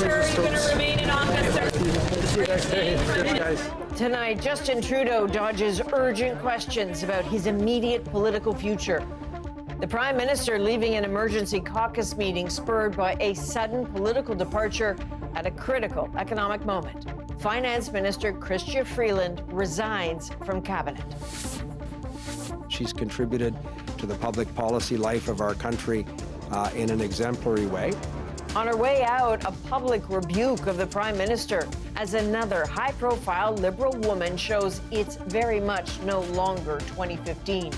Minister, you're going to remain in office, sir. Tonight, Justin Trudeau dodges urgent questions about his immediate political future. The Prime Minister leaving an emergency caucus meeting spurred by a sudden political departure at a critical economic moment. Finance Minister Chrystia Freeland resigns from cabinet. She's contributed to the public policy life of our country in an exemplary way. On her way out, a public rebuke of the Prime Minister as another high-profile Liberal woman shows it's very much no longer 2015.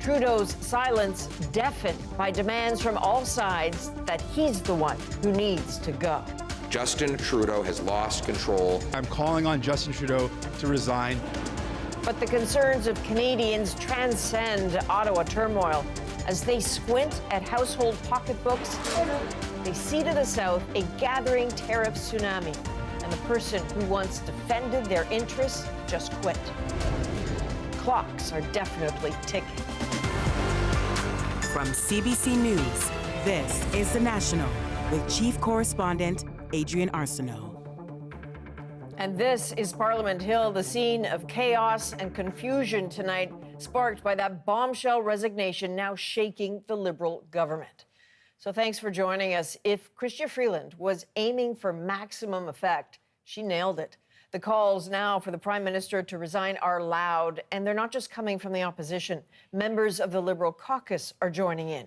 Trudeau's silence deafened by demands from all sides that he's the one who needs to go. Justin Trudeau has lost control. I'm calling on Justin Trudeau to resign. But the concerns of Canadians transcend Ottawa turmoil. As they squint at household pocketbooks, they see to the south a gathering tariff tsunami, and the person who once defended their interests just quit. Clocks are definitely ticking. From CBC News, this is The National with Chief Correspondent Adrian Arsenault. And this is Parliament Hill, the scene of chaos and confusion tonight, sparked by that bombshell resignation now shaking the Liberal government. So thanks for joining us. If Chrystia Freeland was aiming for maximum effect, she nailed it. The calls now for the Prime Minister to resign are loud, and they're not just coming from the opposition. Members of the Liberal caucus are joining in.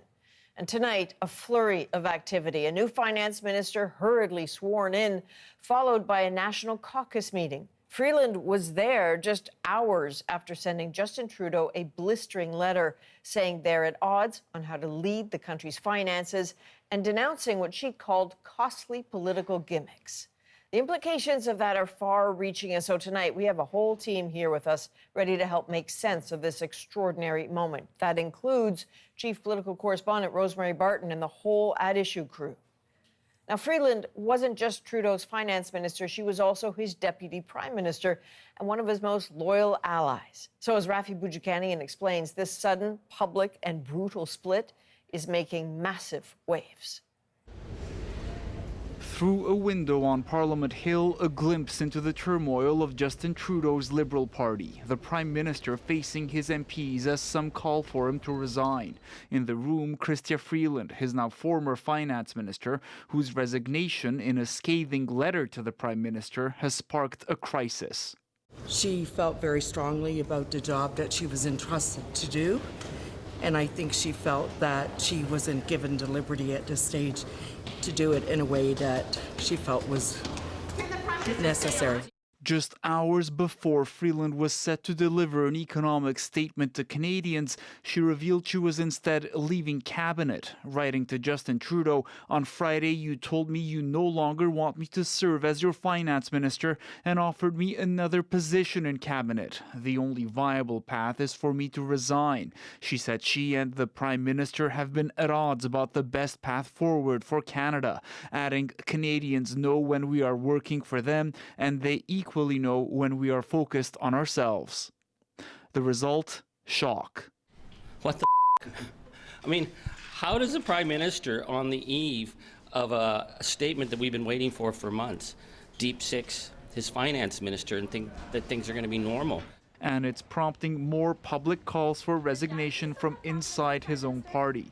And tonight, a flurry of activity. A new finance minister hurriedly sworn in, followed by a national caucus meeting. Freeland was there just hours after sending Justin Trudeau a blistering letter saying they're at odds on how to lead the country's finances and denouncing what she called costly political gimmicks. The implications of that are far-reaching, and so tonight we have a whole team here with us ready to help make sense of this extraordinary moment. That includes Chief Political Correspondent Rosemary Barton and the whole At Issue crew. Now, Freeland wasn't just Trudeau's finance minister, she was also his deputy prime minister and one of his most loyal allies. So as Rafi Boudjikanian explains, this sudden, public and brutal split is making massive waves. Through a window on Parliament Hill, a glimpse into the turmoil of Justin Trudeau's Liberal Party, the Prime Minister facing his MPs as some call for him to resign. In the room, Chrystia Freeland, his now former Finance Minister, whose resignation in a scathing letter to the Prime Minister has sparked a crisis. She felt very strongly about the job that she was entrusted to do, and I think she felt that she wasn't given the liberty at this stage to do it in a way that she felt was necessary. Just hours before Freeland was set to deliver an economic statement to Canadians, she revealed she was instead leaving cabinet. Writing to Justin Trudeau, "On Friday you told me you no longer want me to serve as your finance minister and offered me another position in cabinet. The only viable path is for me to resign." She said she and the Prime Minister have been at odds about the best path forward for Canada, adding, "Canadians know when we are working for them and they equally know when we are focused on ourselves." The result? Shock. What the I mean, how does the Prime Minister, on the eve of a statement that we've been waiting for months, deep six his finance minister and think that things are going to be normal? And it's prompting more public calls for resignation from inside his own party.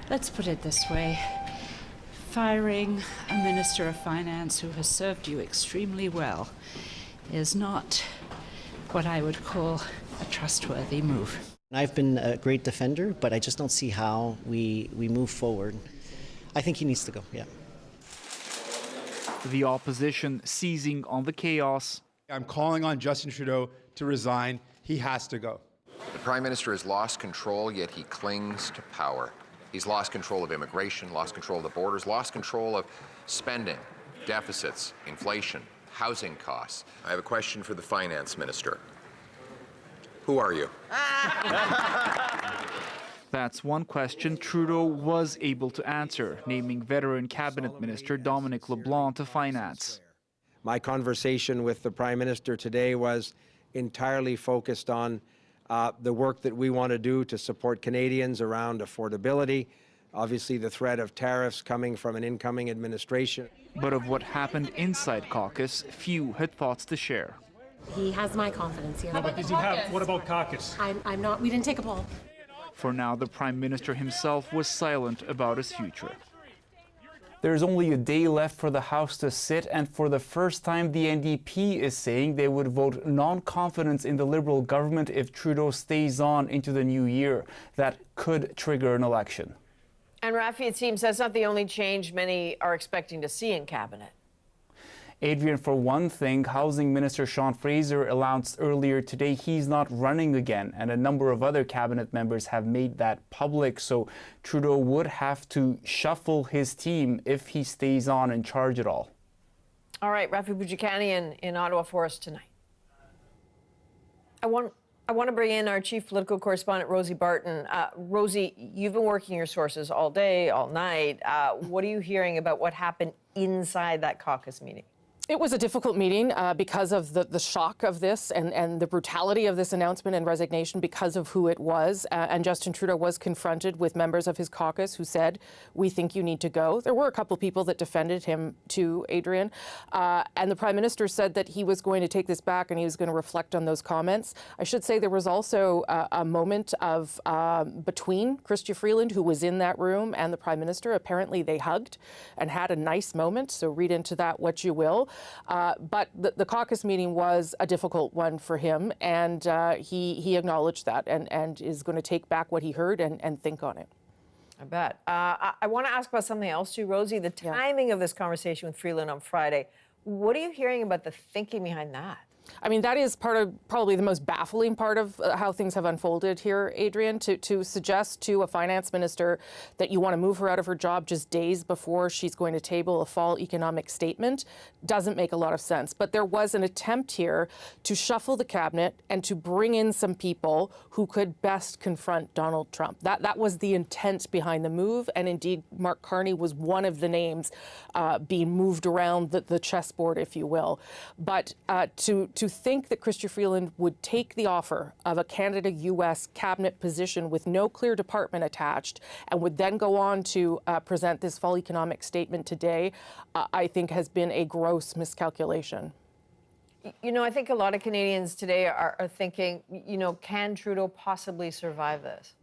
Let's put it this way. Firing a Minister of Finance who has served you extremely well is not what I would call a trustworthy move. I've been a great defender, but I just don't see how we move forward. I think he needs to go, yeah. The opposition seizing on the chaos. I'm calling on Justin Trudeau to resign. He has to go. The Prime Minister has lost control, yet he clings to power. He's lost control of immigration, lost control of the borders, lost control of spending, deficits, inflation, housing costs. I have a question for the Finance Minister. Who are you? That's one question Trudeau was able to answer, naming veteran Cabinet Minister Dominic LeBlanc to finance. My conversation with the Prime Minister today was entirely focused on the work that we want to do to support Canadians around affordability, obviously the threat of tariffs coming from an incoming administration. But of what happened inside caucus, few had thoughts to share. He has my confidence here. No, but does he have, what about caucus? I'm not, we didn't take a poll. For now, the Prime Minister himself was silent about his future. There's only a day left for the House to sit, and for the first time, the NDP is saying they would vote non-confidence in the Liberal government if Trudeau stays on into the new year. That could trigger an election. And Rafi, it seems that's not the only change many are expecting to see in cabinet. Adrian, for one thing, Housing Minister Sean Fraser announced earlier today he's not running again, and a number of other cabinet members have made that public, so Trudeau would have to shuffle his team if he stays on in charge at all. All right, Rafi Boudjikanian in Ottawa for us tonight. I want to bring in our chief political correspondent, Rosie Barton. Rosie, you've been working your sources all day, all night. What are you hearing about what happened inside that caucus meeting? It was a difficult meeting because of the shock of this and the brutality of this announcement and resignation because of who it was. And Justin Trudeau was confronted with members of his caucus who said, we think you need to go. There were a couple people that defended him too, Adrian. And the Prime Minister said that he was going to take this back and he was going to reflect on those comments. I should say there was also a moment of between Chrystia Freeland, who was in that room, and the Prime Minister. Apparently they hugged and had a nice moment. So read into that what you will. But the caucus meeting was a difficult one for him, and he acknowledged that and is going to take back what he heard and think on it. I bet. I want to ask about something else too, Rosie. The timing of this conversation with Freeland on Friday. What are you hearing about the thinking behind that? I mean, that is part of probably the most baffling part of how things have unfolded here, Adrian, to suggest to a finance minister that you want to move her out of her job just days before she's going to table a fall economic statement doesn't make a lot of sense. But there was an attempt here to shuffle the cabinet and to bring in some people who could best confront Donald Trump. That was the intent behind the move. And indeed, Mark Carney was one of the names being moved around the chessboard, if you will. But to think that Chrystia Freeland would take the offer of a Canada-U.S. cabinet position with no clear department attached and would then go on to present this fall economic statement today, I think has been a gross miscalculation. You know, I think a lot of Canadians today are thinking, you know, can Trudeau possibly survive this?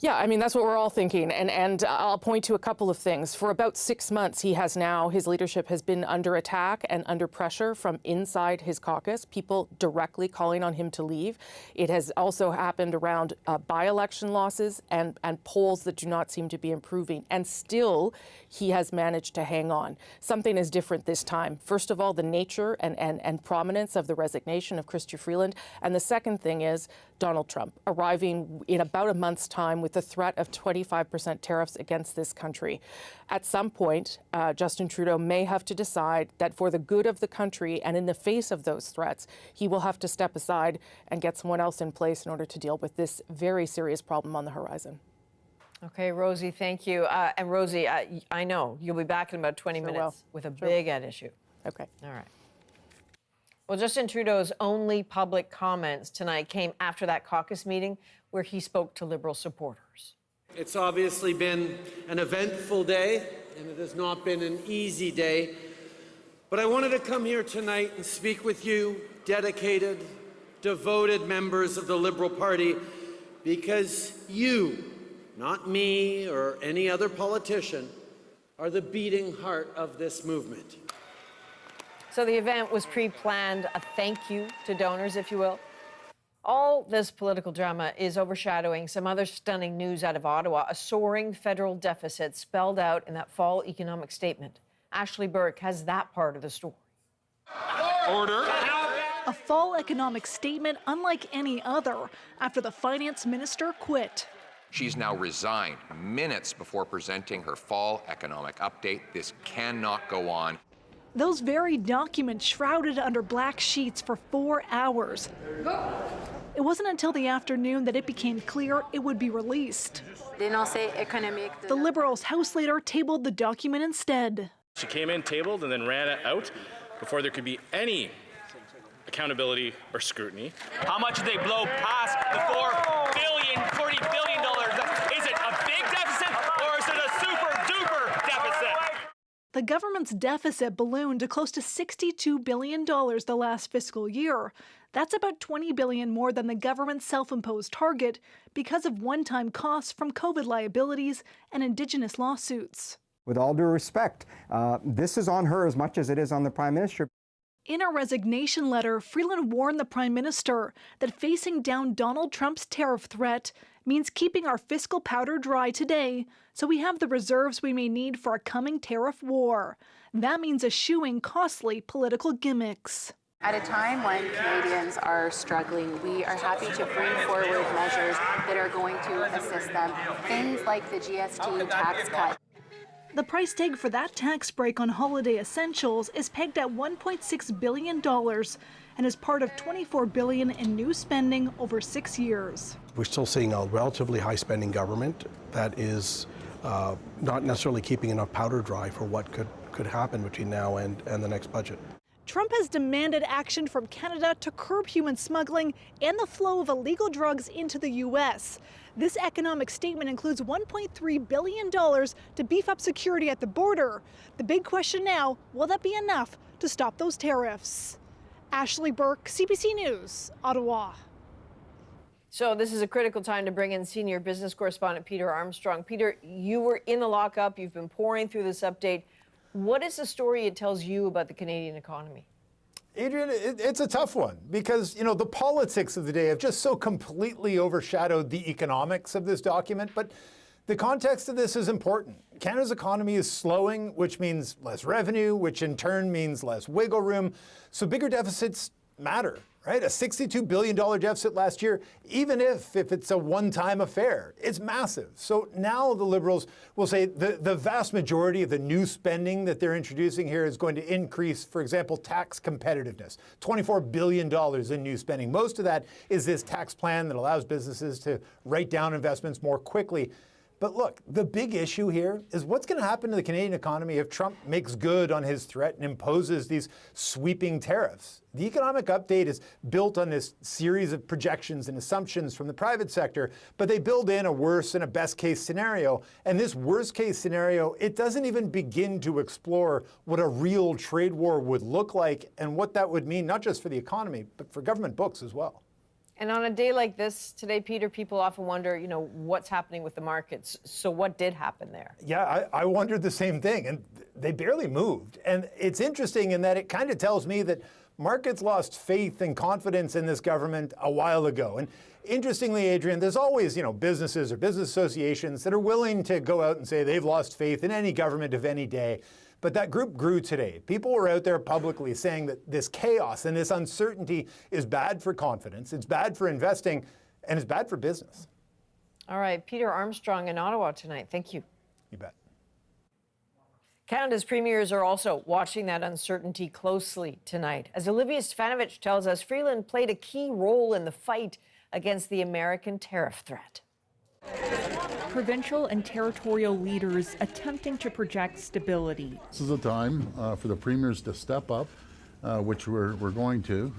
Yeah, I mean, that's what we're all thinking. And I'll point to a couple of things. For about 6 months, his leadership has been under attack and under pressure from inside his caucus, people directly calling on him to leave. It has also happened around by-election losses and polls that do not seem to be improving. And still, he has managed to hang on. Something is different this time. First of all, the nature and prominence of the resignation of Chrystia Freeland. And the second thing is Donald Trump arriving in about a month's time with the threat of 25% tariffs against this country. At some point, Justin Trudeau may have to decide that for the good of the country and in the face of those threats, he will have to step aside and get someone else in place in order to deal with this very serious problem on the horizon. Okay, Rosie, thank you. And Rosie, I know you'll be back in about 20 minutes with a big ad issue. Okay. All right. Well, Justin Trudeau's only public comments tonight came after that caucus meeting where he spoke to Liberal supporters. It's obviously been an eventful day, and it has not been an easy day. But I wanted to come here tonight and speak with you, dedicated, devoted members of the Liberal Party, because you, not me or any other politician, are the beating heart of this movement. So the event was pre-planned, a thank you to donors, if you will. All this political drama is overshadowing some other stunning news out of Ottawa, a soaring federal deficit spelled out in that fall economic statement. Ashley Burke has that part of the story. Order. A fall economic statement unlike any other after the finance minister quit. She's now resigned minutes before presenting her fall economic update. This cannot go on. Those very documents shrouded under black sheets for 4 hours. It wasn't until the afternoon that it became clear it would be released. The Liberals' House Leader tabled the document instead. She came in, tabled, and then ran it out before there could be any accountability or scrutiny. How much did they blow past the $40 billion? Is it a big deficit or the government's deficit ballooned to close to $62 billion the last fiscal year. That's about $20 billion more than the government's self-imposed target because of one-time costs from COVID liabilities and Indigenous lawsuits. With all due respect, this is on her as much as it is on the Prime Minister. In a resignation letter, Freeland warned the Prime Minister that facing down Donald Trump's tariff threat means keeping our fiscal powder dry today so we have the reserves we may need for a coming tariff war. That means eschewing costly political gimmicks. At a time when Canadians are struggling, we are happy to bring forward measures that are going to assist them. Things like the GST tax cut. The price tag for that tax break on holiday essentials is pegged at $1.6 billion and is part of $24 billion in new spending over 6 years. We're still seeing a relatively high spending government that is not necessarily keeping enough powder dry for what could happen between now and the next budget. Trump has demanded action from Canada to curb human smuggling and the flow of illegal drugs into the U.S. This economic statement includes $1.3 billion to beef up security at the border. The big question now, will that be enough to stop those tariffs? Ashley Burke, CBC News, Ottawa. So this is a critical time to bring in senior business correspondent Peter Armstrong. Peter, you were in the lockup. You've been pouring through this update. What is the story it tells you about the Canadian economy? Adrian, it's a tough one because, you know, the politics of the day have just so completely overshadowed the economics of this document. But the context of this is important. Canada's economy is slowing, which means less revenue, which in turn means less wiggle room. So bigger deficits matter, right? A $62 billion deficit last year, even if it's a one-time affair, it's massive. So now the Liberals will say the vast majority of the new spending that they're introducing here is going to increase, for example, tax competitiveness, $24 billion in new spending. Most of that is this tax plan that allows businesses to write down investments more quickly. But look, the big issue here is what's going to happen to the Canadian economy if Trump makes good on his threat and imposes these sweeping tariffs. The economic update is built on this series of projections and assumptions from the private sector, but they build in a worst and a best case scenario. And this worst case scenario, it doesn't even begin to explore what a real trade war would look like and what that would mean, not just for the economy, but for government books as well. And on a day like this today, Peter, people often wonder, you know, what's happening with the markets. So what did happen there? Yeah, I wondered the same thing, and they barely moved. And it's interesting in that it kind of tells me that markets lost faith and confidence in this government a while ago. And interestingly, Adrian, there's always, you know, businesses or business associations that are willing to go out and say they've lost faith in any government of any day. But that group grew today. People were out there publicly saying that this chaos and this uncertainty is bad for confidence, it's bad for investing, and it's bad for business. All right, Peter Armstrong in Ottawa tonight. Thank you. You bet. Canada's premiers are also watching that uncertainty closely tonight. As Olivia Stefanovich tells us, Freeland played a key role in the fight against the American tariff threat. Provincial and territorial leaders attempting to project stability. This is a time for the premiers to step up, which we're going to.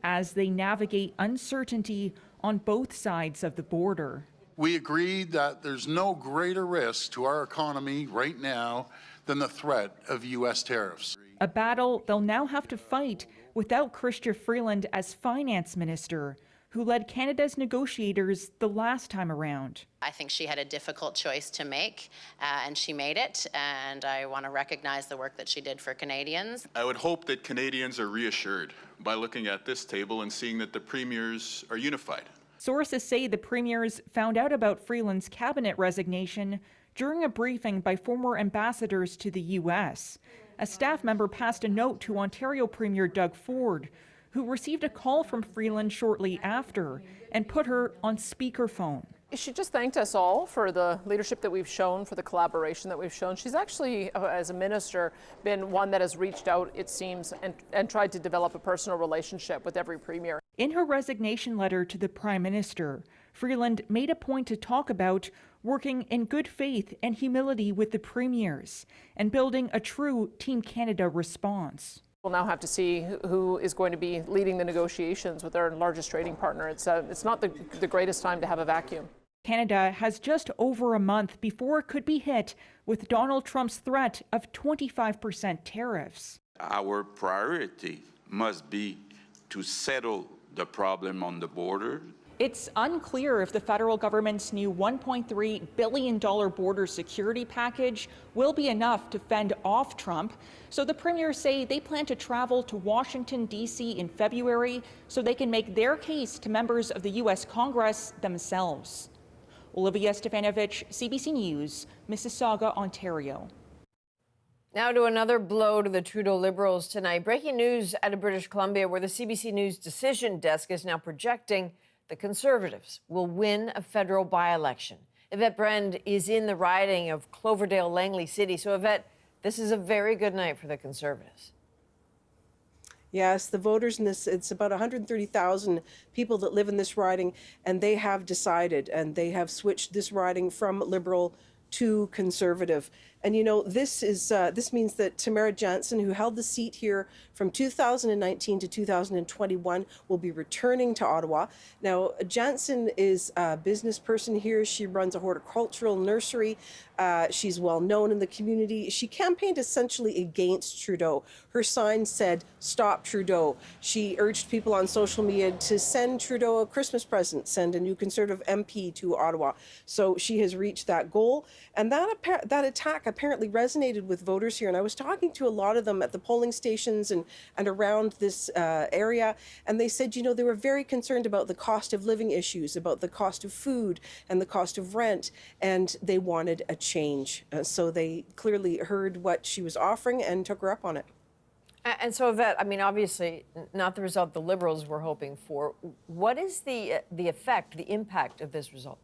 As they navigate uncertainty on both sides of the border. We agreed that there's no greater risk to our economy right now than the threat of U.S. tariffs. A battle they'll now have to fight without Chrystia Freeland as finance minister, who led Canada's negotiators the last time around. I think she had a difficult choice to make, and she made it, and I want to recognize the work that she did for Canadians. I would hope that Canadians are reassured by looking at this table and seeing that the premiers are unified. Sources say the premiers found out about Freeland's cabinet resignation during a briefing by former ambassadors to the U.S. A staff member passed a note to Ontario Premier Doug Ford, who received a call from Freeland shortly after and put her on speakerphone. She just thanked us all for the leadership that we've shown, for the collaboration that we've shown. She's actually, as a minister, been one that has reached out, it seems, and tried to develop a personal relationship with every premier. In her resignation letter to the Prime Minister, Freeland made a point to talk about working in good faith and humility with the premiers and building a true Team Canada response. We'll now have to see who is going to be leading the negotiations with our largest trading partner. It's not the greatest time to have a vacuum. Canada has just over a month before it could be hit with Donald Trump's threat of 25% tariffs. Our priority must be to settle the problem on the border. It's unclear if the federal government's new $1.3 billion border security package will be enough to fend off Trump. So the premiers say they plan to travel to Washington, D.C. in February so they can make their case to members of the U.S. Congress themselves. Olivia Stefanovich, CBC News, Mississauga, Ontario. Now to another blow to the Trudeau Liberals tonight. Breaking news out of British Columbia, where the CBC News decision desk is now projecting the Conservatives will win a federal by-election. Yvette Brend is in the riding of Cloverdale-Langley City. So, Yvette, this is a very good night for the Conservatives. Yes, the voters in this, it's about 130,000 people that live in this riding, and they have decided, and they have switched this riding from Liberal to Conservative. And you know, this means that Tamara Jansen, who held the seat here from 2019 to 2021, will be returning to Ottawa. Now, Jansen is a business person here. She runs a horticultural nursery. She's well known in the community. She campaigned essentially against Trudeau. Her sign said, "Stop Trudeau." She urged people on social media to send Trudeau a Christmas present, send a new Conservative MP to Ottawa. So she has reached that goal. And that attack apparently resonated with voters here. And I was talking to a lot of them at the polling stations and around this area. And they said, you know, they were very concerned about the cost of living issues, about the cost of food and the cost of rent. And they wanted a change. So they clearly heard what she was offering and took her up on it. And so, Yvette, I mean, obviously, not the result the Liberals were hoping for. What is the effect, the impact of this result?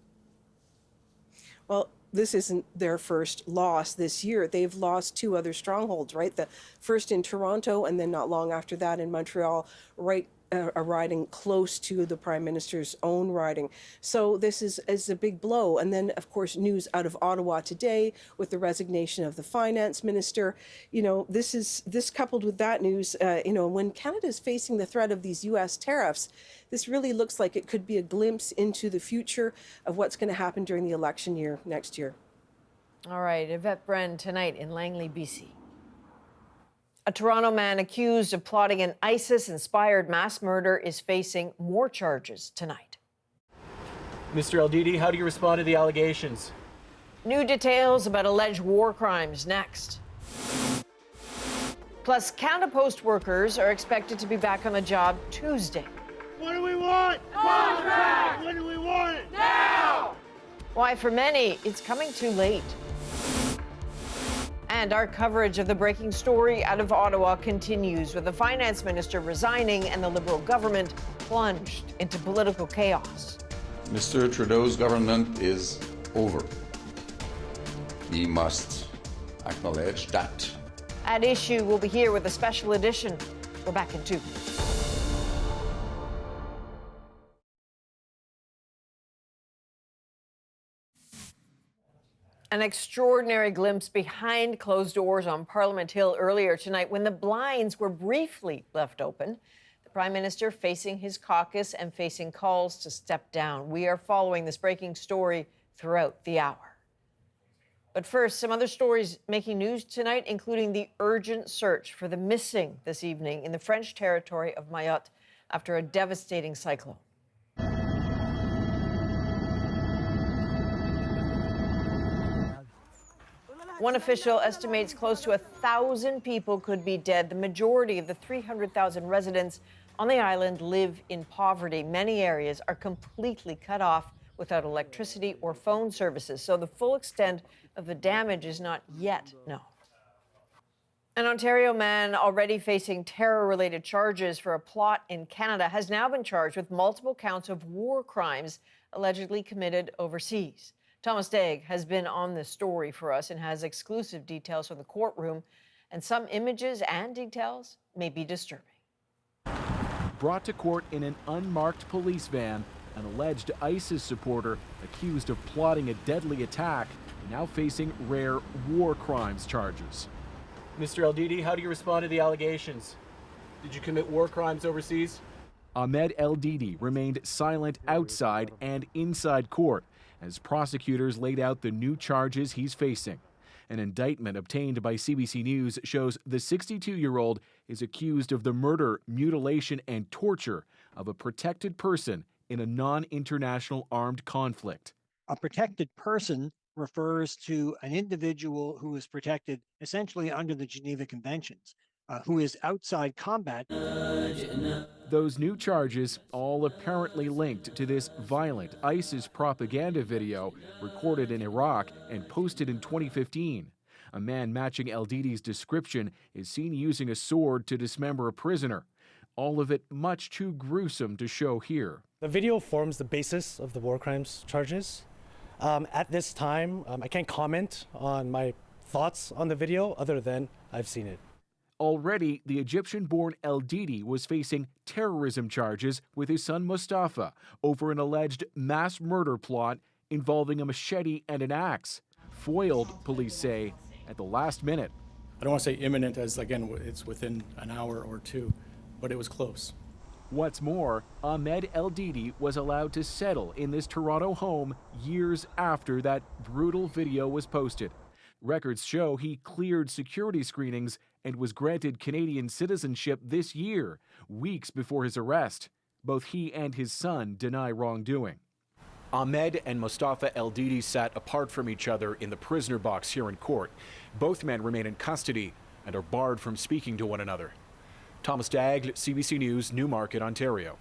Well, this isn't their first loss this year. They've lost two other strongholds, right? The first in Toronto, and then not long after that in Montreal, right, a riding close to the Prime Minister's own riding. So this is a big blow. And then, of course, news out of Ottawa today with the resignation of the Finance Minister. You know, this coupled with that news, you know, when Canada is facing the threat of these U.S. tariffs, this really looks like it could be a glimpse into the future of what's going to happen during the election year next year. All right, Yvette Brend tonight in Langley, BC. A Toronto man accused of plotting an ISIS-inspired mass murder is facing more charges tonight. Mr. LDD, how do you respond to the allegations? New details about alleged war crimes next. Plus, Canada Post workers are expected to be back on the job Tuesday. What do we want? Contract! When do we want it? Now! Why, for many, it's coming too late. And our coverage of the breaking story out of Ottawa continues, with the Finance Minister resigning and the Liberal government plunged into political chaos. Mr. Trudeau's government is over. We must acknowledge that. At Issue will be here with a special edition. We're back in 2. An extraordinary glimpse behind closed doors on Parliament Hill earlier tonight when the blinds were briefly left open. The Prime Minister facing his caucus and facing calls to step down. We are following this breaking story throughout the hour. But first, some other stories making news tonight, including the urgent search for the missing this evening in the French territory of Mayotte after a devastating cyclone. One official estimates close to 1,000 people could be dead. The majority of the 300,000 residents on the island live in poverty. Many areas are completely cut off without electricity or phone services, so the full extent of the damage is not yet known. An Ontario man already facing terror-related charges for a plot in Canada has now been charged with multiple counts of war crimes allegedly committed overseas. Thomas Degg has been on this story for us and has exclusive details from the courtroom, and some images and details may be disturbing. Brought to court in an unmarked police van, an alleged ISIS supporter accused of plotting a deadly attack, now facing rare war crimes charges. Mr. LDD, how do you respond to the allegations? Did you commit war crimes overseas? Ahmed El Didi remained silent outside and inside court as prosecutors laid out the new charges he's facing. An indictment obtained by CBC News shows the 62-year-old is accused of the murder, mutilation, and torture of a protected person in a non-international armed conflict. A protected person refers to an individual who is protected essentially under the Geneva Conventions, who is outside combat. Those new charges, all apparently linked to this violent ISIS propaganda video recorded in Iraq and posted in 2015. A man matching El Didi's description is seen using a sword to dismember a prisoner. All of it much too gruesome to show here. The video forms the basis of the war crimes charges. At this time, I can't comment on my thoughts on the video other than I've seen it. Already, the Egyptian-born El Didi was facing terrorism charges with his son Mustafa over an alleged mass murder plot involving a machete and an axe, foiled, police say, at the last minute. I don't want to say imminent as, again, it's within an hour or two, but it was close. What's more, Ahmed El Didi was allowed to settle in this Toronto home years after that brutal video was posted. Records show he cleared security screenings and was granted Canadian citizenship this year, weeks before his arrest. Both he and his son deny wrongdoing. Ahmed and Mustafa El Didi sat apart from each other in the prisoner box here in court. Both men remain in custody and are barred from speaking to one another. Thomas Daigle, CBC News, Newmarket, Ontario.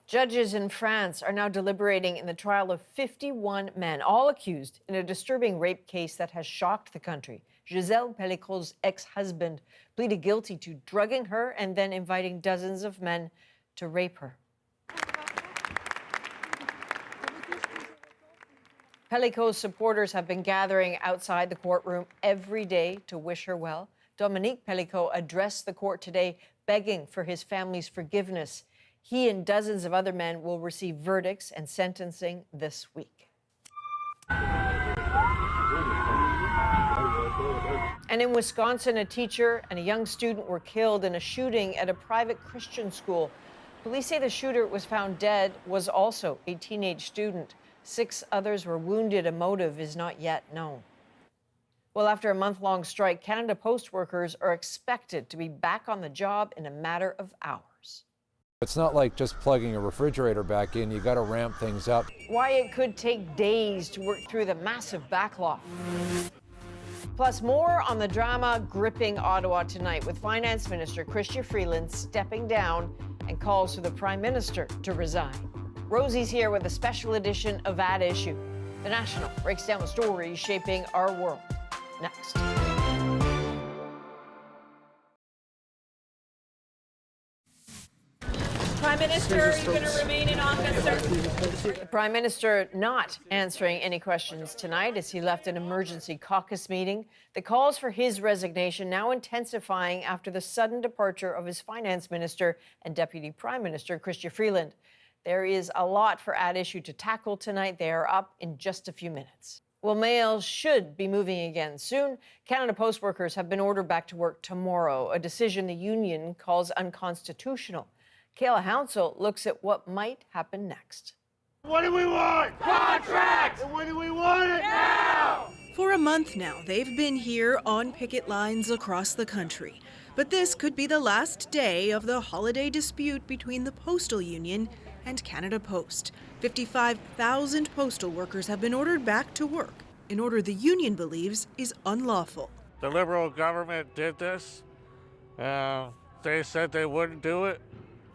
Judges in France are now deliberating in the trial of 51 men, all accused in a disturbing rape case that has shocked the country. Gisèle Pelicot's ex-husband pleaded guilty to drugging her and then inviting dozens of men to rape her. Pelicot's supporters have been gathering outside the courtroom every day to wish her well. Dominique Pelicot addressed the court today, begging for his family's forgiveness. He and dozens of other men will receive verdicts and sentencing this week. And in Wisconsin, a teacher and a young student were killed in a shooting at a private Christian school. Police say the shooter was found dead was also a teenage student. 6 others were wounded. A motive is not yet known. Well, after a month-long strike, Canada Post workers are expected to be back on the job in a matter of hours. It's not like just plugging a refrigerator back in. You got to ramp things up. Why it could take days to work through the massive backlog. Plus, more on the drama gripping Ottawa tonight with Finance Minister Chrystia Freeland stepping down and calls for the Prime Minister to resign. Rosie's here with a special edition of At Issue. The National breaks down the stories shaping our world. Next. Prime Minister, are you going to remain in office, sir? The Prime Minister not answering any questions tonight as he left an emergency caucus meeting. The calls for his resignation now intensifying after the sudden departure of his Finance Minister and Deputy Prime Minister Chrystia Freeland. There is a lot for At Issue to tackle tonight. They are up in just a few minutes. Well, mail should be moving again soon. Canada Post workers have been ordered back to work tomorrow, a decision the union calls unconstitutional. Kayla Hounsell looks at what might happen next. What do we want? Contracts! And when do we want it? Now! For a month now, they've been here on picket lines across the country. But this could be the last day of the holiday dispute between the Postal Union and Canada Post. 55,000 postal workers have been ordered back to work, an order the union believes is unlawful. The Liberal government did this. They said they wouldn't do it.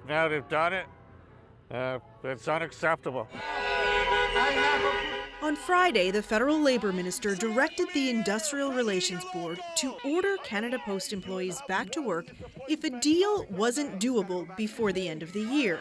Now they've done it. It's unacceptable. On Friday, the federal labor minister directed the Industrial Relations Board to order Canada Post employees back to work if a deal wasn't doable before the end of the year.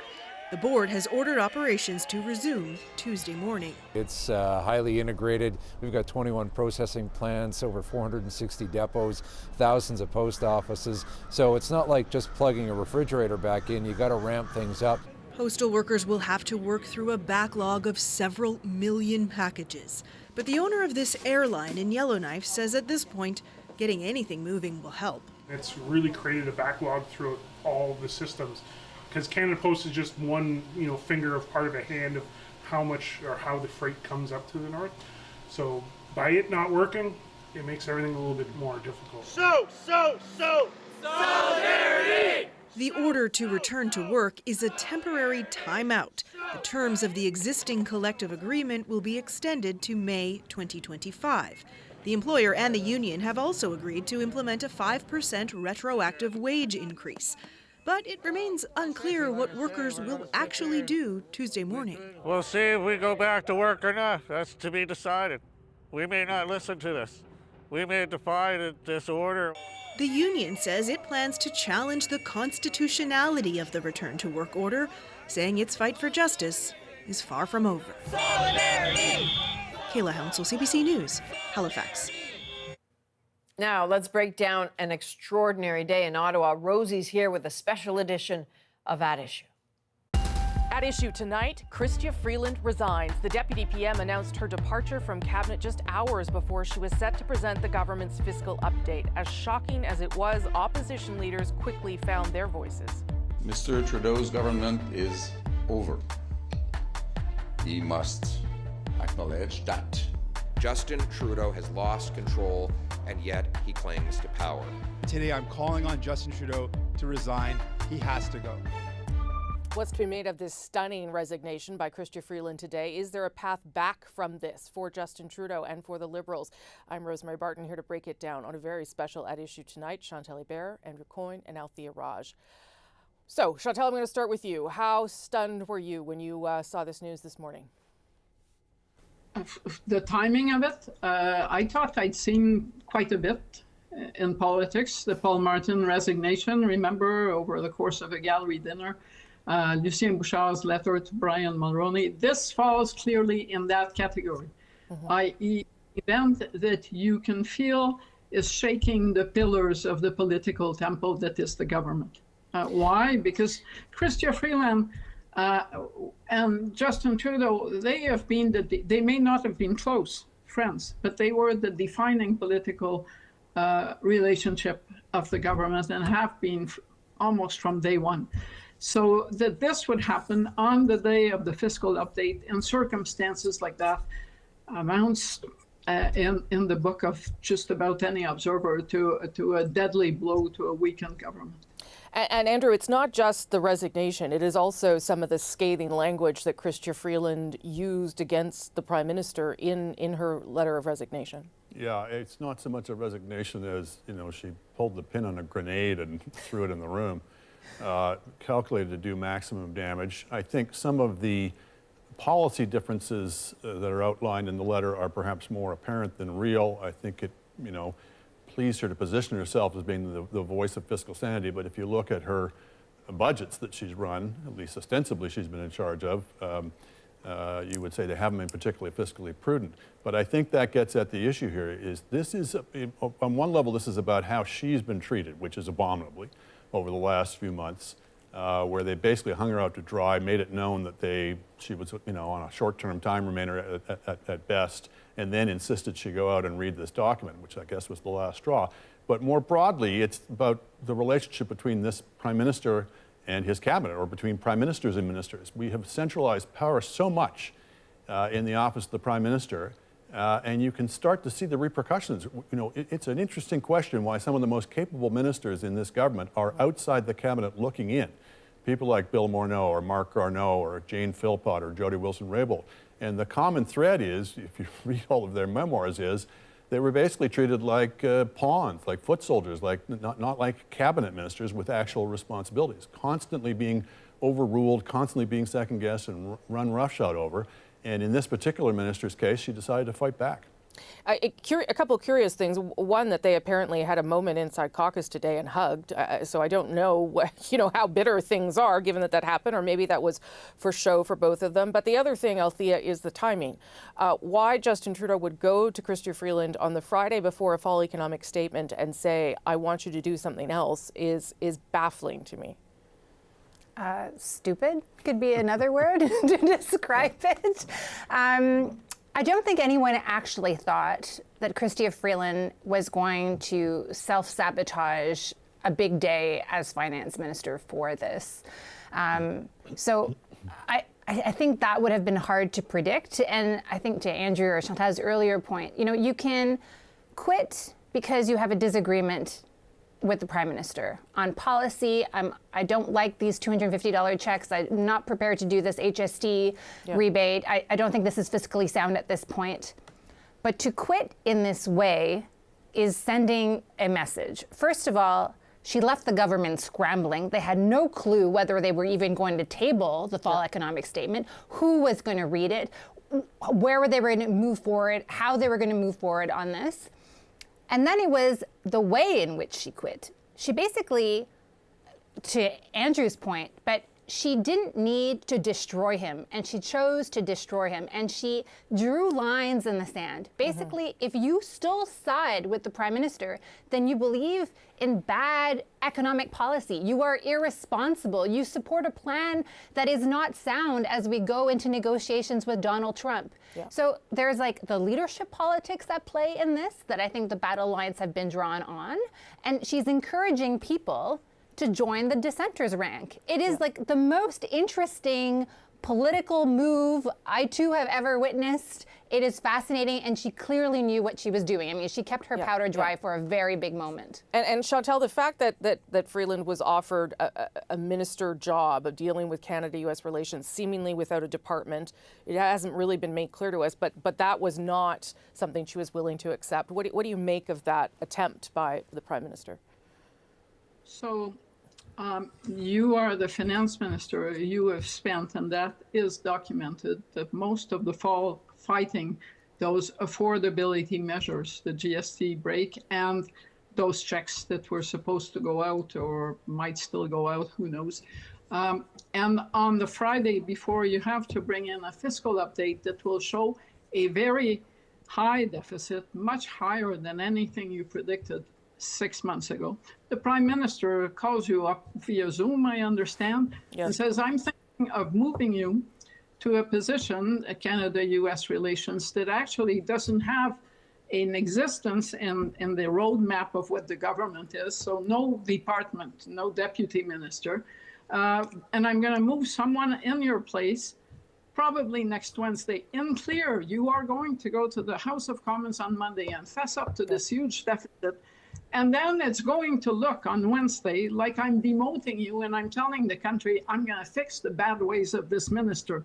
The board has ordered operations to resume Tuesday morning. It's highly integrated. We've got 21 processing plants, over 460 depots, thousands of post offices. So it's not like just plugging a refrigerator back in. You got to ramp things up. Postal workers will have to work through a backlog of several million packages. But the owner of this airline in Yellowknife says at this point, getting anything moving will help. It's really created a backlog throughout all the systems. Because Canada Post is just one, finger of part of a hand of how much or how the freight comes up to the north. So by it not working, it makes everything a little bit more difficult. Solidarity! The order to return to work is a temporary timeout. The terms of the existing collective agreement will be extended to May 2025. The employer and the union have also agreed to implement a 5% retroactive wage increase. But it remains unclear what workers will actually do Tuesday morning. We'll see if we go back to work or not. That's to be decided. We may not listen to this. We may defy this order. The union says it plans to challenge the constitutionality of the return to work order, saying its fight for justice is far from over. Solidarity! Kayla Hounsel, CBC News, Halifax. Now, let's break down an extraordinary day in Ottawa. Rosie's here with a special edition of At Issue. At issue tonight, Chrystia Freeland resigns. The Deputy PM announced her departure from Cabinet just hours before she was set to present the government's fiscal update. As shocking as it was, opposition leaders quickly found their voices. Mr. Trudeau's government is over. He must acknowledge that. Justin Trudeau has lost control, and yet he clings to power. Today, I'm calling on Justin Trudeau to resign. He has to go. What's to be made of this stunning resignation by Chrystia Freeland today? Is there a path back from this for Justin Trudeau and for the Liberals? I'm Rosemary Barton, here to break it down on a very special At Issue tonight. Chantal Hébert, Andrew Coyne, and Althea Raj. So, Chantal, I'm going to start with you. How stunned were you when you saw this news this morning? The timing of it, I thought I'd seen quite a bit in politics. The Paul Martin resignation, remember, over the course of a gallery dinner. Lucien Bouchard's letter to Brian Mulroney. This falls clearly in that category, i.e. event that you can feel is shaking the pillars of the political temple that is the government. Why? Because Chrystia Freeland and Justin Trudeau, they may not have been close friends, but they were the defining political relationship of the government and have been almost from day one. So that this would happen on the day of the fiscal update in circumstances like that amounts in the book of just about any observer to a deadly blow to a weakened government. And Andrew, it's not just the resignation. It is also some of the scathing language that Chrystia Freeland used against the Prime Minister in her letter of resignation. Yeah, it's not so much a resignation as, she pulled the pin on a grenade and threw it in the room. Calculated to do maximum damage. I think some of the policy differences that are outlined in the letter are perhaps more apparent than real. I think it, pleased her to position herself as being the voice of fiscal sanity, but if you look at her budgets that she's run, at least ostensibly she's been in charge of, you would say they haven't been particularly fiscally prudent. But I think that gets at the issue here is this is, on one level, this is about how she's been treated, which is abominably, over the last few months, where they basically hung her out to dry, made it known that she was, on a short-term time remainder at best, and then insisted she go out and read this document, which I guess was the last straw. But more broadly, it's about the relationship between this Prime Minister and his cabinet, or between Prime Ministers and ministers. We have centralized power so much in the office of the Prime Minister, and you can start to see the repercussions. It's an interesting question why some of the most capable ministers in this government are outside the cabinet looking in. People like Bill Morneau or Mark Garneau or Jane Philpott or Jody Wilson-Raybould. And the common thread is, if you read all of their memoirs, is they were basically treated like pawns, like foot soldiers, not like cabinet ministers with actual responsibilities, constantly being overruled, constantly being second-guessed and run roughshod over. And in this particular minister's case, she decided to fight back. A couple of curious things. One, that they apparently had a moment inside caucus today and hugged. So I don't know, how bitter things are, given that happened, or maybe that was for show for both of them. But the other thing, Althea, is the timing. Why Justin Trudeau would go to Chrystia Freeland on the Friday before a fall economic statement and say, "I want you to do something else," is baffling to me. Stupid could be another word to describe it. I don't think anyone actually thought that Chrystia Freeland was going to self-sabotage a big day as finance minister for this. So I I think that would have been hard to predict. And I think to Andrew or Chantal's earlier point, you can quit because you have a disagreement with the Prime Minister on policy. I don't like these $250 checks. I'm not prepared to do this HST rebate. I don't think this is fiscally sound at this point. But to quit in this way is sending a message. First of all, she left the government scrambling. They had no clue whether they were even going to table the fall economic statement, who was going to read it, where they were going to move forward, how they were going to move forward on this. And then it was the way in which she quit. She basically, to Andrew's point, but she didn't need to destroy him, and she chose to destroy him, and she drew lines in the sand. Basically, if you still side with the Prime Minister, then you believe in bad economic policy. You are irresponsible. You support a plan that is not sound as we go into negotiations with Donald Trump. So there's like the leadership politics at play in this that I think the battle lines have been drawn on, and she's encouraging people to join the dissenters rank. It is like the most interesting political move I too have ever witnessed. It is fascinating, and she clearly knew what she was doing. I mean, she kept her powder dry for a very big moment. And Chantal, the fact that Freeland was offered a minister job of dealing with Canada-U.S. relations, seemingly without a department, it hasn't really been made clear to us, but that was not something she was willing to accept. What do you make of that attempt by the Prime Minister? So you are the finance minister. You have spent, and that is documented, that most of the fall fighting those affordability measures, the GST break, and those checks that were supposed to go out or might still go out, who knows. And on the Friday before, you have to bring in a fiscal update that will show a very high deficit, much higher than anything you predicted 6 months ago. The Prime Minister calls you up via Zoom, I understand, and says, I'm thinking of moving you to a position, Canada-U.S. relations, that actually doesn't have an existence in the roadmap of what the government is. So no department, no deputy minister. And I'm going to move someone in your place probably next Wednesday. In clear, you are going to go to the House of Commons on Monday and fess up to this huge deficit. And then it's going to look on Wednesday like I'm demoting you and I'm telling the country I'm going to fix the bad ways of this minister.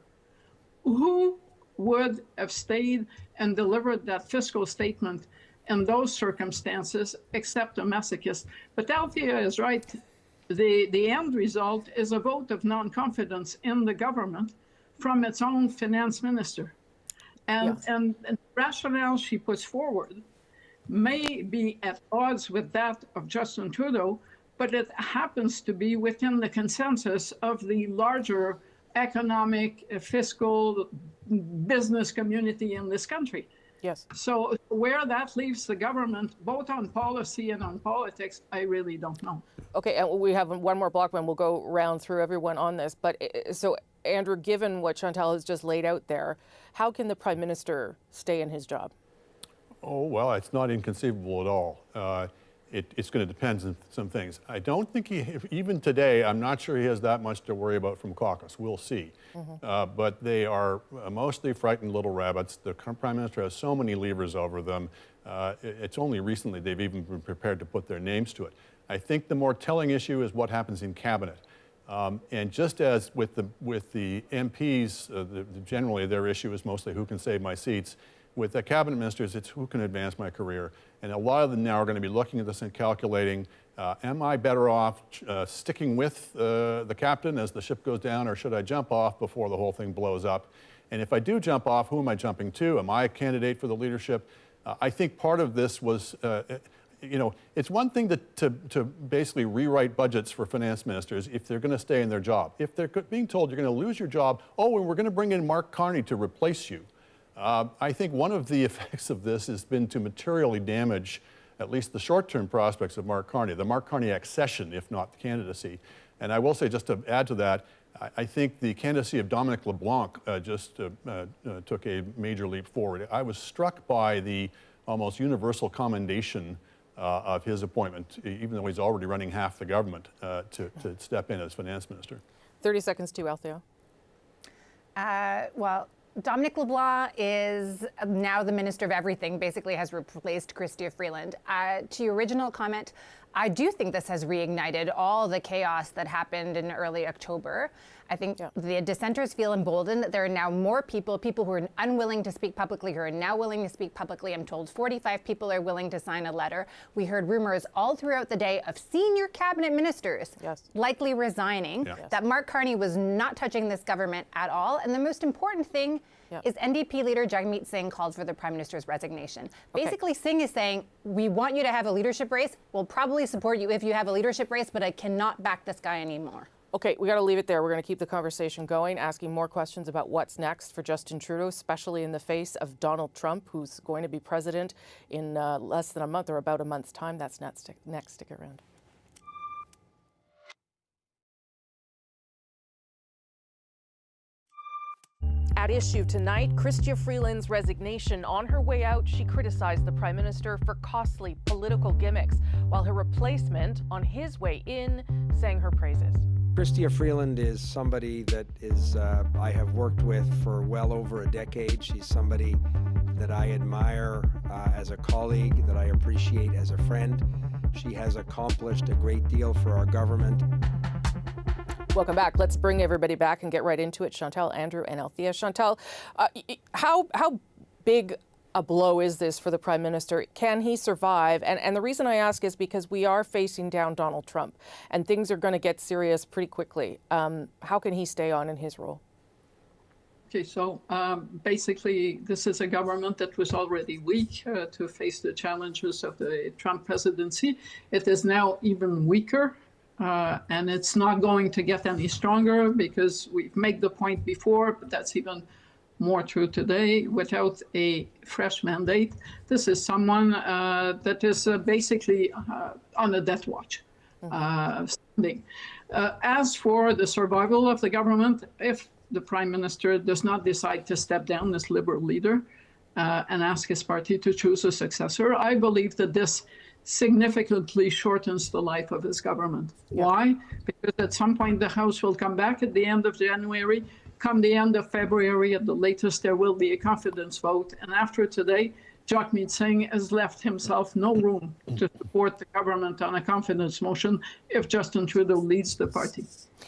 Who would have stayed and delivered that fiscal statement in those circumstances except a masochist? But Althea is right. The end result is a vote of non-confidence in the government from its own finance minister. And the rationale she puts forward may be at odds with that of Justin Trudeau, but it happens to be within the consensus of the larger economic, fiscal, business community in this country. Yes. So where that leaves the government, both on policy and on politics, I really don't know. Okay, and we have one more block, and we'll go round through everyone on this. But so, Andrew, given what Chantal has just laid out there, how can the Prime Minister stay in his job? Oh, well, it's not inconceivable at all. It's going to depend on some things. I don't think even today, I'm not sure he has that much to worry about from caucus. We'll see. But they are mostly frightened little rabbits. The Prime Minister has so many levers over them. It's only recently they've even been prepared to put their names to it. I think the more telling issue is what happens in cabinet. And just as with the MPs, generally their issue is mostly who can save my seats. With the cabinet ministers, it's who can advance my career. And a lot of them now are going to be looking at this and calculating, am I better off sticking with the captain as the ship goes down, or should I jump off before the whole thing blows up? And if I do jump off, who am I jumping to? Am I a candidate for the leadership? I think part of this was, it's one thing to basically rewrite budgets for finance ministers if they're going to stay in their job. If they're being told you're going to lose your job, and we're going to bring in Mark Carney to replace you. I think one of the effects of this has been to materially damage at least the short-term prospects of Mark Carney, the Mark Carney accession, if not the candidacy. And I will say, just to add to that, I think the candidacy of Dominic LeBlanc just took a major leap forward. I was struck by the almost universal commendation of his appointment, even though he's already running half the government, to step in as finance minister. 30 seconds to Althea. Well, Dominic LeBlanc is now the Minister of Everything, basically has replaced Chrystia Freeland. To your original comment, I do think this has reignited all the chaos that happened in early October. I think the dissenters feel emboldened that there are now more people who are unwilling to speak publicly, who are now willing to speak publicly. I'm told 45 people are willing to sign a letter. We heard rumors all throughout the day of senior cabinet ministers likely resigning, that Mark Carney was not touching this government at all. And the most important thing is NDP leader Jagmeet Singh called for the Prime Minister's resignation. Basically, Singh is saying, we want you to have a leadership race. We'll probably support you if you have a leadership race, but I cannot back this guy anymore. Okay, we got to leave it there. We're going to keep the conversation going, asking more questions about what's next for Justin Trudeau, especially in the face of Donald Trump, who's going to be president in less than a month or about a month's time. That's next. Stick around. At issue tonight, Chrystia Freeland's resignation. On her way out, she criticized the Prime Minister for costly political gimmicks, while her replacement, on his way in, sang her praises. Chrystia Freeland is somebody that I have worked with for well over a decade. She's somebody that I admire as a colleague, that I appreciate as a friend. She has accomplished a great deal for our government. Welcome back. Let's bring everybody back and get right into it. Chantal, Andrew, and Althea. Chantal, how big a blow is this for the Prime Minister? Can he survive? And the reason I ask is because we are facing down Donald Trump, and things are going to get serious pretty quickly. How can he stay on in his role? Okay, so basically, this is a government that was already weak to face the challenges of the Trump presidency. It is now even weaker. And it's not going to get any stronger because we've made the point before, but that's even more true today. Without a fresh mandate, this is someone that is basically on a death watch. As for the survival of the government, if the Prime Minister does not decide to step down as Liberal leader and ask his party to choose a successor, I believe that this significantly shortens the life of his government. Why? Because at some point the House will come back at the end of January. Come the end of February at the latest, there will be a confidence vote. And after today, Jagmeet Singh has left himself no room to support the government on a confidence motion if Justin Trudeau leads the party.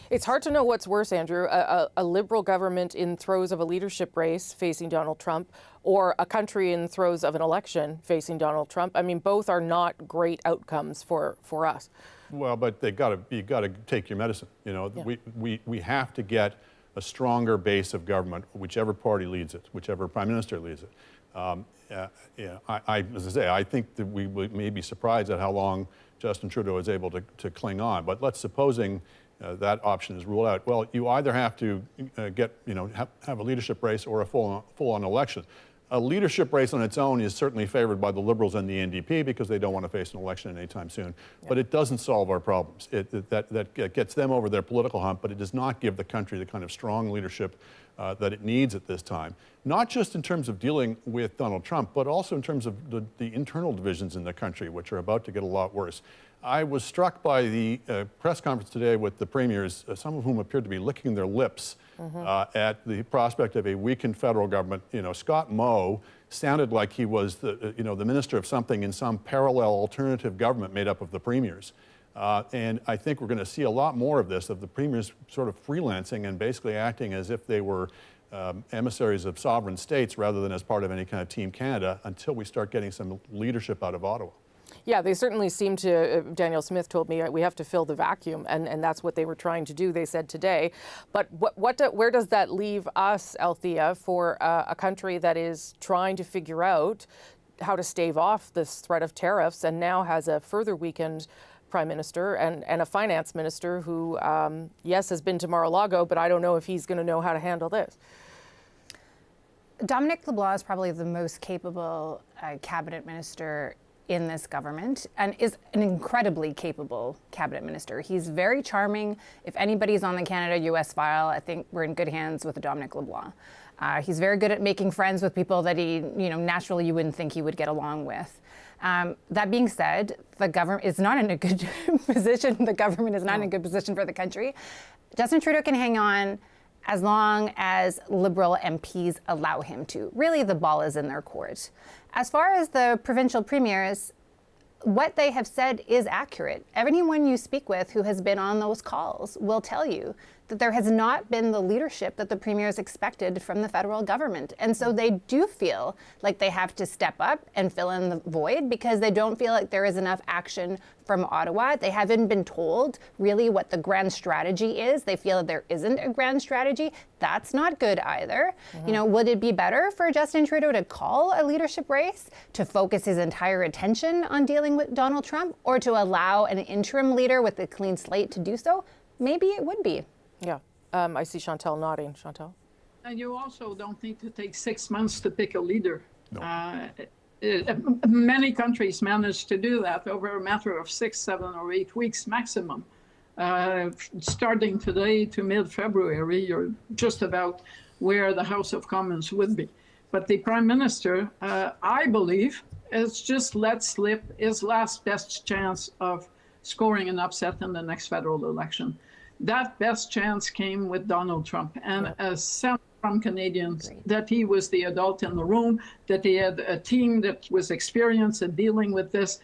It's hard to know what's worse, Andrew, a Liberal government in throes of a leadership race facing Donald Trump, or a country in throes of an election facing Donald Trump. I mean, both are not great outcomes for us. Well, but you got to take your medicine. You know, we have to get a stronger base of government, whichever party leads it, whichever Prime Minister leads it. As I say, I think that we may be surprised at how long Justin Trudeau is able to cling on. But let's supposing that option is ruled out. Well, you either have to have a leadership race or a full-on election. A leadership race on its own is certainly favored by the Liberals and the NDP because they don't want to face an election anytime soon. But it doesn't solve our problems. That gets them over their political hump, but it does not give the country the kind of strong leadership that it needs at this time. Not just in terms of dealing with Donald Trump, but also in terms of the internal divisions in the country, which are about to get a lot worse. I was struck by the press conference today with the premiers, some of whom appeared to be licking their lips at the prospect of a weakened federal government. You know, Scott Moe sounded like he was the minister of something in some parallel alternative government made up of the premiers. And I think we're going to see a lot more of this, of the premiers sort of freelancing and basically acting as if they were emissaries of sovereign states rather than as part of any kind of Team Canada until we start getting some leadership out of Ottawa. Yeah, they certainly seem to, Daniel Smith told me, we have to fill the vacuum, and that's what they were trying to do, they said today. But where does that leave us, Althea, for a country that is trying to figure out how to stave off this threat of tariffs and now has a further weakened Prime Minister and a Finance Minister who, yes, has been to Mar-a-Lago, but I don't know if he's going to know how to handle this. Dominic LeBlanc is probably the most capable cabinet minister in this government and is an incredibly capable cabinet minister. He's very charming. If anybody's on the Canada-US file, I think we're in good hands with Dominic LeBlanc. He's very good at making friends with people that he, naturally you wouldn't think he would get along with. That being said, the government is not in a good position. The government is not in a good position for the country. Justin Trudeau can hang on as long as Liberal MPs allow him to. Really, the ball is in their court. As far as the provincial premiers, what they have said is accurate. Anyone you speak with who has been on those calls will tell you that there has not been the leadership that the premiers expected from the federal government. And so they do feel like they have to step up and fill in the void because they don't feel like there is enough action from Ottawa. They haven't been told really what the grand strategy is. They feel that there isn't a grand strategy. That's not good either. You know, would it be better for Justin Trudeau to call a leadership race, to focus his entire attention on dealing with Donald Trump, or to allow an interim leader with a clean slate to do so? Maybe it would be. Yeah. I see Chantal nodding. Chantal? And you also don't need to take 6 months to pick a leader. No. Many countries manage to do that over a matter of 6, 7, or 8 weeks maximum. Starting today to mid-February, you're just about where the House of Commons would be. But the Prime Minister, I believe, has just let slip his last best chance of scoring an upset in the next federal election. That best chance came with Donald Trump, and a sense from Canadians that he was the adult in the room, that he had a team that was experienced in dealing with this.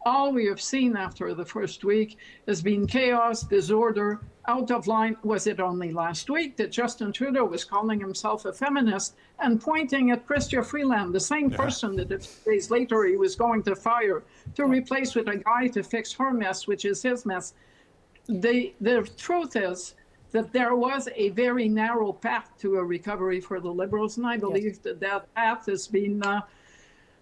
All we have seen after the first week has been chaos, disorder, out of line. Was it only last week that Justin Trudeau was calling himself a feminist and pointing at Chrystia Freeland, the same person that a few days later he was going to fire, to replace with a guy to fix her mess, which is his mess? The truth is that there was a very narrow path to a recovery for the Liberals, and I believe that that path has been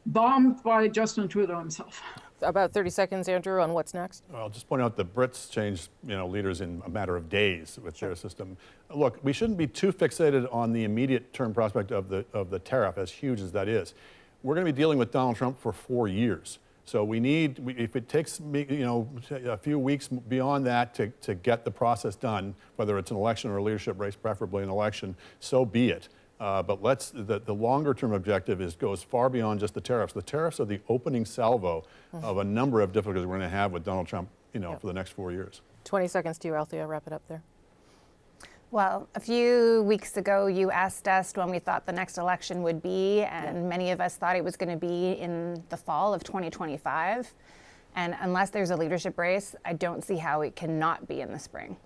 bombed by Justin Trudeau himself. About 30 seconds, Andrew, on what's next. I'll just point out the Brits changed, leaders in a matter of days with their system. Look, we shouldn't be too fixated on the immediate term prospect of the tariff, as huge as that is. We're going to be dealing with Donald Trump for 4 years. So if it takes a few weeks beyond that to get the process done, whether it's an election or a leadership race, preferably an election, so be it. But the longer term objective goes far beyond just the tariffs. The tariffs are the opening salvo of a number of difficulties we're going to have with Donald Trump, for the next 4 years. 20 seconds to you, Althea. Wrap it up there. Well, a few weeks ago, you asked us when we thought the next election would be, and many of us thought it was going to be in the fall of 2025. And unless there's a leadership race, I don't see how it cannot be in the spring.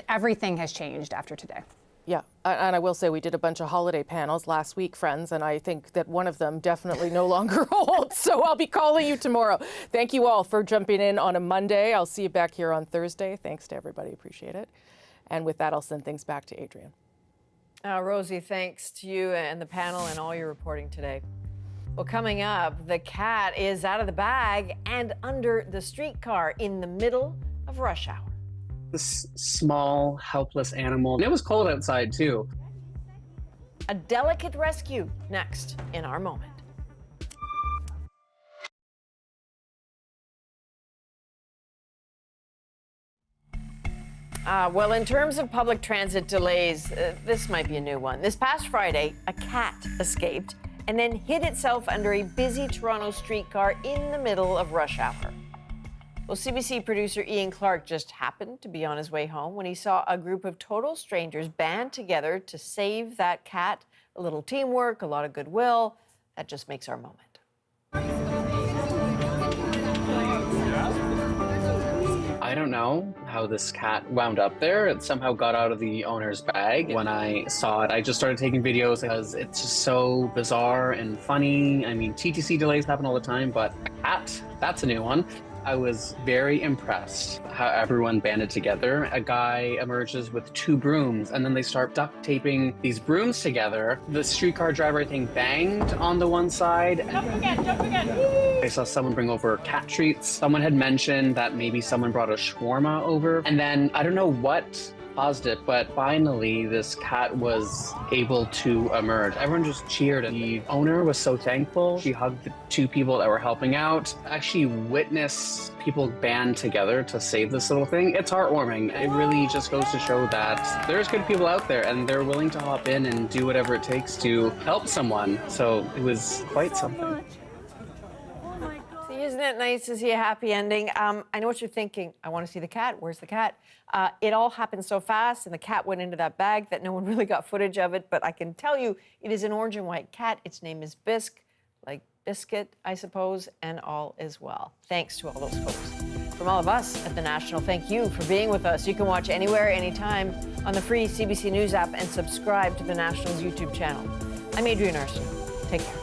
Everything has changed after today. Yeah, and I will say we did a bunch of holiday panels last week, friends, and I think that one of them definitely no longer holds. So I'll be calling you tomorrow. Thank you all for jumping in on a Monday. I'll see you back here on Thursday. Thanks to everybody. Appreciate it. And with that, I'll send things back to Adrian. Rosie, thanks to you and the panel and all your reporting today. Well, coming up, the cat is out of the bag and under the streetcar in the middle of rush hour. This small, helpless animal. And it was cold outside, too. A delicate rescue next in our moment. Well, in terms of public transit delays, this might be a new one. This past Friday, a cat escaped and then hid itself under a busy Toronto streetcar in the middle of rush hour. Well, CBC producer Ian Clark just happened to be on his way home when he saw a group of total strangers band together to save that cat. A little teamwork, a lot of goodwill. That just makes our moment. I don't know how this cat wound up there. It somehow got out of the owner's bag. When I saw it, I just started taking videos because it's just so bizarre and funny. I mean, TTC delays happen all the time, but a cat, that's a new one. I was very impressed how everyone banded together. A guy emerges with 2 brooms and then they start duct taping these brooms together. The streetcar driver, I think, banged on the one side. Jump again, jump again. I saw someone bring over cat treats. Someone had mentioned that maybe someone brought a shawarma over. And then I don't know what caused it, but finally this cat was able to emerge. Everyone just cheered. The owner was so thankful. She hugged the 2 people that were helping out. Actually witness people band together to save this little thing. It's heartwarming. It really just goes to show that there's good people out there and they're willing to hop in and do whatever it takes to help someone. So it was quite something. See, isn't Isn't it nice to see a happy ending? I know what you're thinking. I want to see the cat. Where's the cat? It all happened so fast, and the cat went into that bag that no one really got footage of it. But I can tell you, it is an orange and white cat. Its name is Bisque, like biscuit, I suppose, and all is well. Thanks to all those folks. From all of us at The National, thank you for being with us. You can watch anywhere, anytime on the free CBC News app and subscribe to The National's YouTube channel. I'm Adrienne Arsenault. Take care.